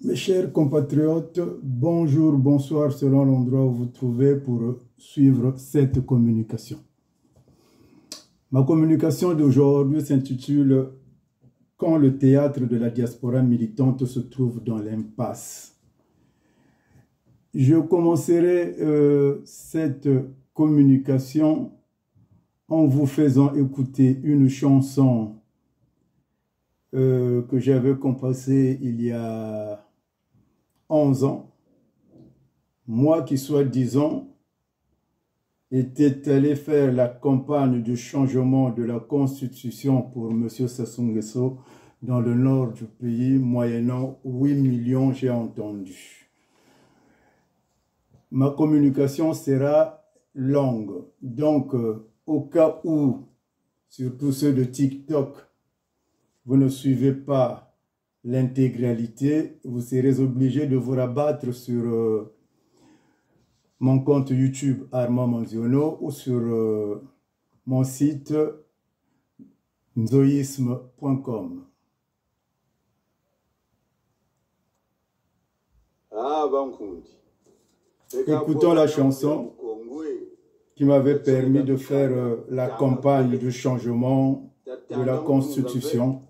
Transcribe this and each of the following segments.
Mes chers compatriotes, bonjour, bonsoir selon l'endroit où vous vous trouvez pour suivre cette communication. Ma communication d'aujourd'hui s'intitule « Quand le théâtre de la diaspora militante se trouve dans l'impasse ». Je commencerai cette communication en vous faisant écouter une chanson que j'avais composée il y a 11 ans, moi qui soi-disant était allé faire la campagne de changement de la constitution pour M. Sassou Nguesso dans le nord du pays, moyennant 8 millions, j'ai entendu. Ma communication sera longue, donc au cas où, surtout ceux de TikTok, vous ne suivez pas l'intégralité, vous serez obligé de vous rabattre sur mon compte YouTube Armand Manziono ou sur mon site nzoïsme.com. Écoutons la chanson qui m'avait permis de faire la campagne de changement de la Constitution.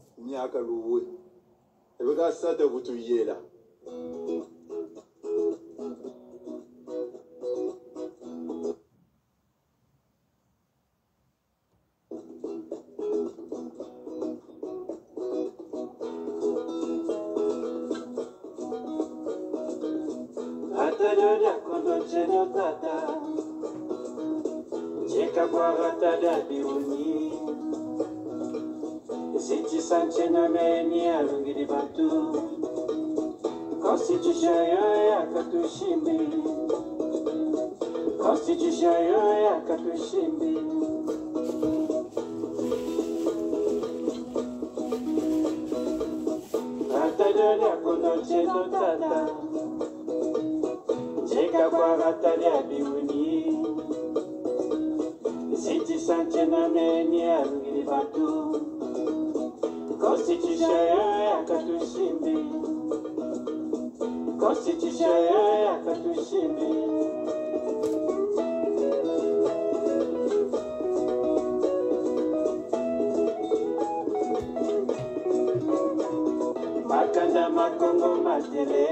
Makanda makongo matele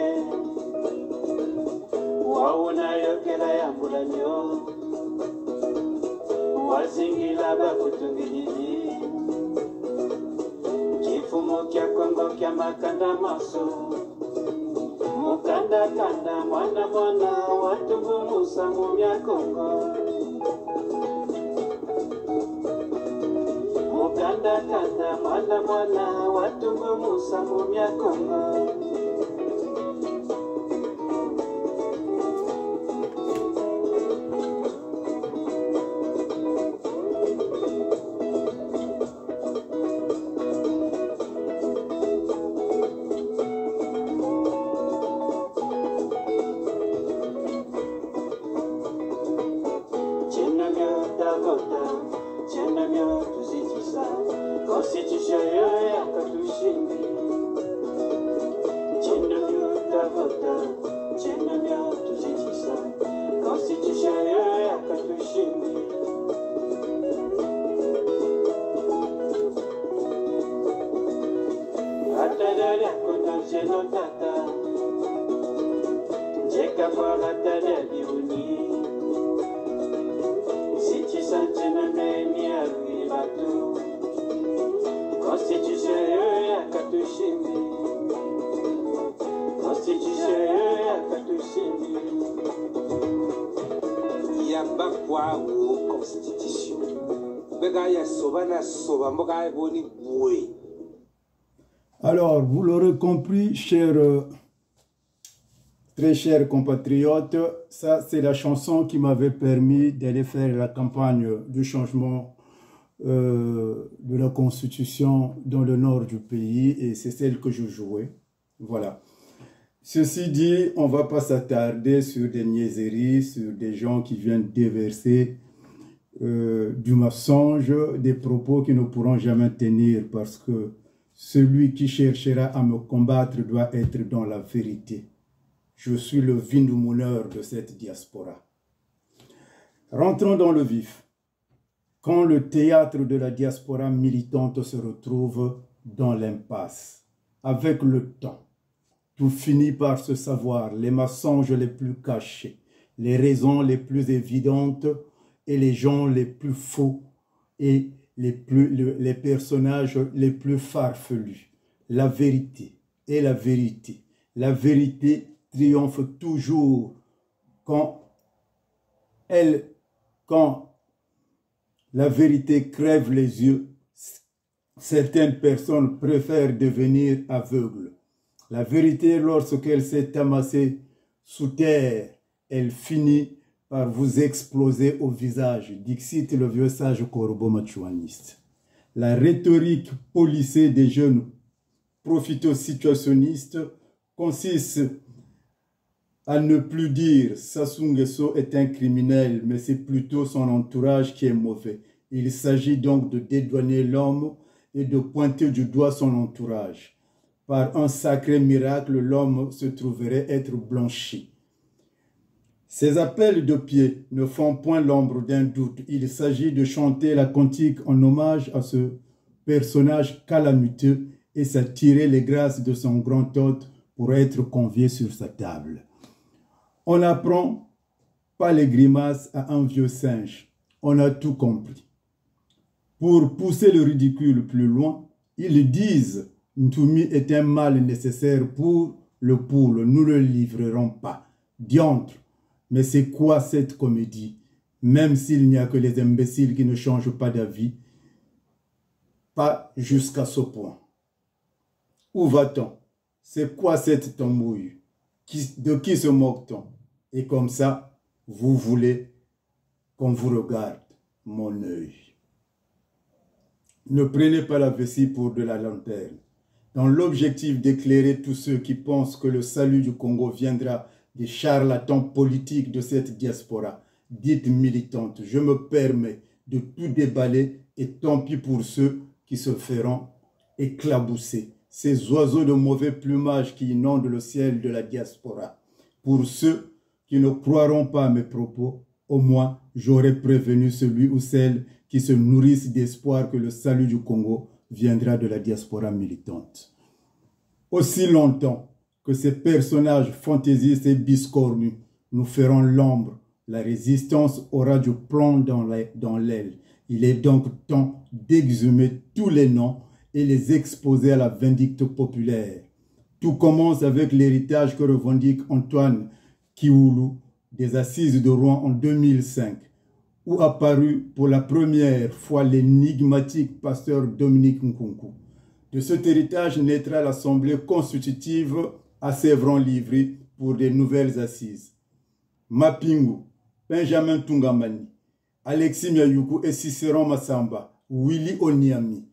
wauna yokela ya mbulanyo wazingila bakutungilili kifumo kya kongo kya makanda maso mukanda kanda mwana mwana watumbumusa mu mya kongo mukanda kanda mwana mwana watumbumusa mu mya kongo Alors, vous l'aurez compris, très chers compatriotes, ça c'est la chanson qui m'avait permis d'aller faire la campagne de changement de la Constitution dans le nord du pays et c'est celle que je jouais. Voilà. Ceci dit, on ne va pas s'attarder sur des niaiseries, sur des gens qui viennent déverser du mensonge, des propos qui ne pourront jamais tenir parce que Celui qui cherchera à me combattre doit être dans la vérité. Je suis le vindoumouneur de cette diaspora. Rentrons dans le vif. Quand le théâtre de la diaspora militante se retrouve dans l'impasse, avec le temps, tout finit par se savoir, les mensonges les plus cachés, les raisons les plus évidentes et les gens les plus faux et les personnages les plus farfelus. La vérité est la vérité. La vérité triomphe toujours quand la vérité crève les yeux. Certaines personnes préfèrent devenir aveugles. La vérité, lorsqu'elle s'est amassée sous terre, elle finit par vous exploser au visage, dixit le vieux sage corbeau-machuaniste. La rhétorique policée des jeunes profito-situationnistes consiste à ne plus dire Sassou Nguesso est un criminel, mais c'est plutôt son entourage qui est mauvais. Il s'agit donc de dédouaner l'homme et de pointer du doigt son entourage. Par un sacré miracle, l'homme se trouverait être blanchi. Ces appels de pied ne font point l'ombre d'un doute. Il s'agit de chanter la cantique en hommage à ce personnage calamiteux et s'attirer les grâces de son grand hôte pour être convié sur sa table. On n'apprend pas les grimaces à un vieux singe. On a tout compris. Pour pousser le ridicule plus loin, ils disent « Ntumi est un mal nécessaire pour le poule, nous ne le livrerons pas. » Diantre, mais c'est quoi cette comédie? Même s'il n'y a que les imbéciles qui ne changent pas d'avis, pas jusqu'à ce point. Où va-t-on? C'est quoi cette tambouille? De qui se moque-t-on? Et comme ça, vous voulez qu'on vous regarde, mon œil. Ne prenez pas la vessie pour de la lanterne. Dans l'objectif d'éclairer tous ceux qui pensent que le salut du Congo viendra des charlatans politiques de cette diaspora, dite militante, je me permets de tout déballer et tant pis pour ceux qui se feront éclabousser. Ces oiseaux de mauvais plumage qui inondent le ciel de la diaspora. Pour ceux qui ne croiront pas à mes propos, au moins j'aurais prévenu celui ou celle qui se nourrissent d'espoir que le salut du Congo viendra de la diaspora militante. Aussi longtemps que ces personnages fantaisistes et biscornus nous feront l'ombre, la résistance aura du plomb dans l'aile. Il est donc temps d'exhumer tous les noms et les exposer à la vindicte populaire. Tout commence avec l'héritage que revendique Antoine Kioulou des Assises de Rouen en 2005, où apparut pour la première fois l'énigmatique pasteur Dominique Nkunku. De cet héritage naîtra l'Assemblée constitutive à Sévran-Livry pour des nouvelles assises. Mapingu, Benjamin Tungamani, Alexis Miayuku et Cicéron Massamba, Willy Oniami,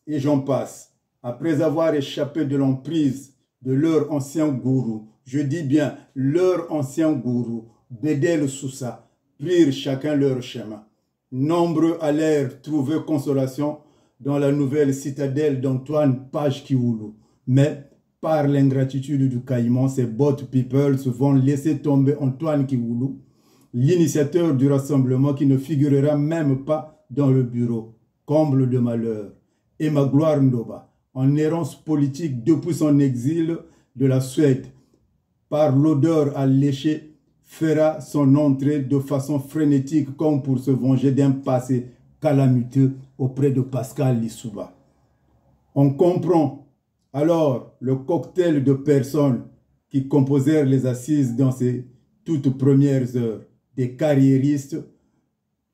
et j'en passe. Après avoir échappé de l'emprise de leur ancien gourou, je dis bien leur ancien gourou, Bédel Soussa, prirent chacun leur chemin. Nombreux allèrent trouver consolation dans la nouvelle citadelle d'Antoine Page-Kioulou. Mais, par l'ingratitude du caïman, ces bot people vont laisser tomber Antoine Kioulou, l'initiateur du rassemblement qui ne figurera même pas dans le bureau. Comble de malheur. Et Magloire Ndoba, en errance politique depuis son exil de la Suède, par l'odeur alléchée, fera son entrée de façon frénétique comme pour se venger d'un passé calamiteux auprès de Pascal Lissouba. On comprend alors le cocktail de personnes qui composèrent les assises dans ces toutes premières heures, des carriéristes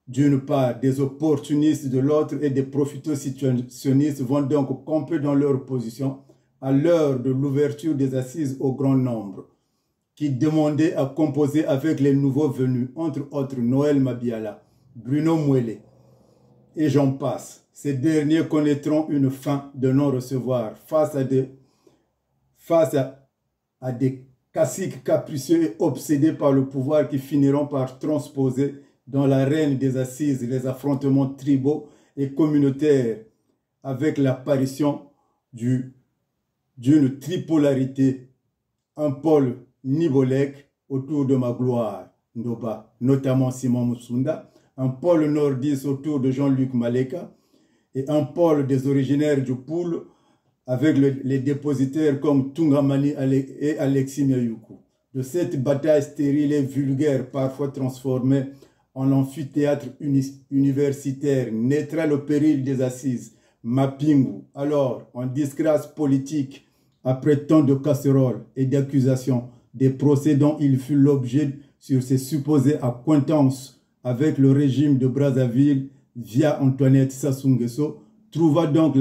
d'une part, des opportunistes de l'autre et des profito-situationnistes vont donc camper dans leur position à l'heure de l'ouverture des assises au grand nombre, qui demandaient à composer avec les nouveaux venus, entre autres Noël Mabiala, Bruno Mouele, et j'en passe. Ces derniers connaîtront une fin de non-recevoir face à des caciques capricieux et obsédés par le pouvoir qui finiront par transposer dans l'arène des assises les affrontements tribaux et communautaires avec l'apparition d'une tripolarité, un pôle Nibolek autour de Magloire Ndoba, notamment Simon Moussunda, un pôle nordiste autour de Jean-Luc Maleka et un pôle des originaires du Poul avec les dépositaires comme Tungamani et Alexis Miayuku. De cette bataille stérile et vulgaire, parfois transformée en amphithéâtre universitaire, naîtra le péril des assises, Mapingu, alors en disgrâce politique, après tant de casseroles et d'accusations, des procès dont il fut l'objet sur ses supposées accointances avec le régime de Brazzaville via Antoinette Sassou Nguesso, trouva donc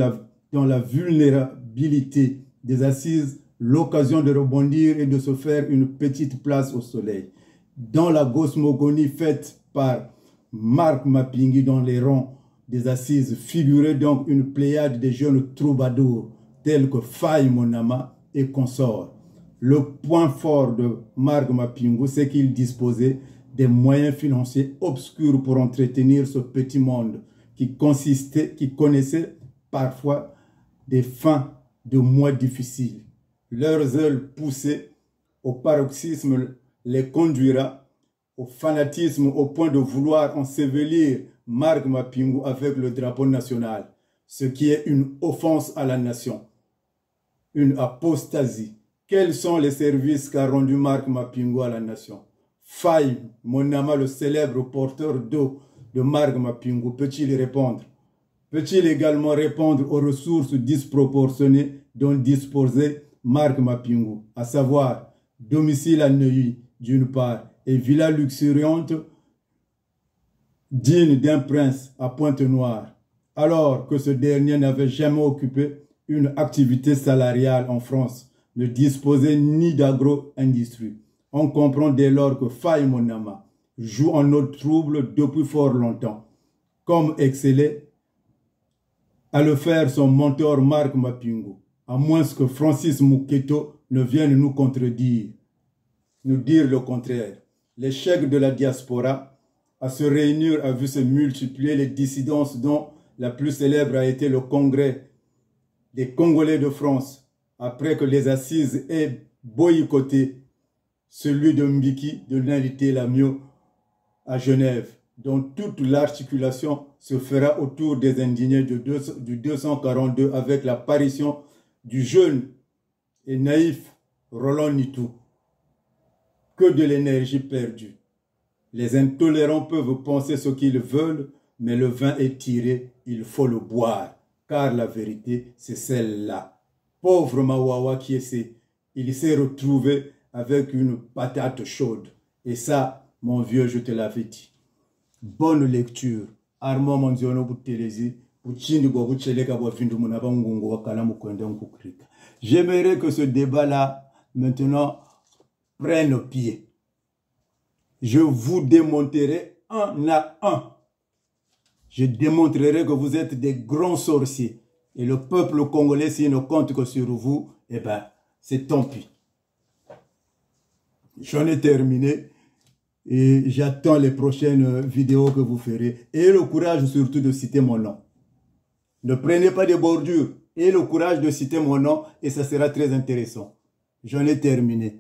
dans la vulnérabilité des assises l'occasion de rebondir et de se faire une petite place au soleil. Dans la cosmogonie faite par Marc Mapingi dans les rangs des assises figurait donc une pléiade de jeunes troubadours tels que Faye Monama et consorts. Le point fort de Marc Mapingu, c'est qu'il disposait des moyens financiers obscurs pour entretenir ce petit monde qui connaissait parfois des fins de mois difficiles. Leur zèle poussé au paroxysme les conduira au fanatisme au point de vouloir ensevelir Marc Mapingu avec le drapeau national, ce qui est une offense à la nation, une apostasie. Quels sont les services qu'a rendu Marc Mapingu à la nation? Faye Monama, le célèbre porteur d'eau de Marc Mapingu, peut-il répondre? Peut-il également répondre aux ressources disproportionnées dont disposait Marc Mapingu, à savoir domicile à Neuilly d'une part et villa luxuriante digne d'un prince à Pointe-Noire, alors que ce dernier n'avait jamais occupé une activité salariale en France, ne disposait ni d'agro-industrie. On comprend dès lors que Faye Monama joue en eau trouble depuis fort longtemps, comme excellait à le faire son mentor Marc Mapingu, à moins que Francis Mouketo ne vienne nous contredire, nous dire le contraire. L'échec de la diaspora à se réunir a vu se multiplier les dissidences dont la plus célèbre a été le congrès des Congolais de France, après que les assises aient boycotté celui de Mbiki de l'unité Lamio à Genève, dont toute l'articulation se fera autour des indignés du 242 avec l'apparition du jeune et naïf Roland Nitou. Que de l'énergie perdue. Les intolérants peuvent penser ce qu'ils veulent, mais le vin est tiré, il faut le boire, car la vérité, c'est celle-là. Pauvre Mawawa qui essaie, il s'est retrouvé avec une patate chaude. Et ça, mon vieux, je te l'avais dit. Bonne lecture. Armand Manziono Boutelezi, j'aimerais que ce débat-là, maintenant, prenne pied. Je vous démontrerai un à un. Je démontrerai que vous êtes des grands sorciers. Et le peuple congolais, s'il ne compte que sur vous, eh ben, c'est tant pis. J'en ai terminé. Et j'attends les prochaines vidéos que vous ferez. Et le courage surtout de citer mon nom. Ne prenez pas de bordures. Et le courage de citer mon nom et ça sera très intéressant. J'en ai terminé.